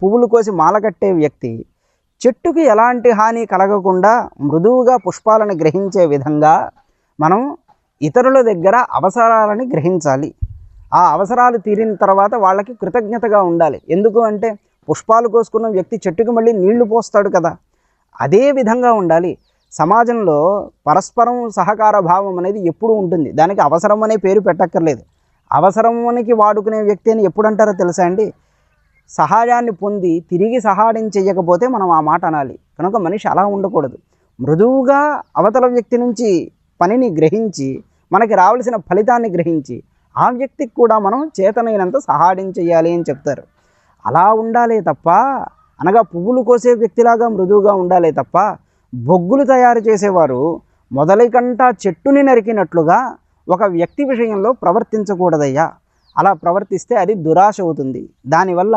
పువ్వులు కోసి మాల కట్టే వ్యక్తి చెట్టుకి ఎలాంటి హాని కలగకుండా మృదువుగా పుష్పాలను గ్రహించే విధంగా మనం ఇతరుల దగ్గర అవసరాలని గ్రహించాలి. ఆ అవసరాలు తీరిన తర్వాత వాళ్ళకి కృతజ్ఞతగా ఉండాలి. ఎందుకు అంటే పుష్పాలు కోసుకున్న వ్యక్తి చెట్టుకి మళ్ళీ నీళ్లు పోస్తాడు కదా, అదే విధంగా ఉండాలి. సమాజంలో పరస్పరం సహకార భావం అనేది ఎప్పుడూ ఉంటుంది. దానికి అవసరం అనే పేరు పెట్టక్కర్లేదు. అవసరానికి వాడుకునే వ్యక్తి అని ఎప్పుడు అంటారో తెలుసా అండి? సహాయాన్ని పొంది తిరిగి సహాయం చేయకపోతే మనం ఆ మాట అనాలి. కనుక మనిషి అలా ఉండకూడదు. మృదువుగా అవతల వ్యక్తి నుంచి పనిని గ్రహించి మనకి రావాల్సిన ఫలితాన్ని గ్రహించి ఆ వ్యక్తికి కూడా మనం చేతనైనంత సహాయం చేయాలి అని చెప్తారు. అలా ఉండాలే తప్ప, అనగా పువ్వులు కోసే వ్యక్తిలాగా మృదువుగా ఉండాలే తప్ప బొగ్గులు తయారు చేసేవారు మొదలకంట చెట్టుని నరికినట్లుగా ఒక వ్యక్తి విషయంలో ప్రవర్తించకూడదయ్యా. అలా ప్రవర్తిస్తే అది దురాశ అవుతుంది. దానివల్ల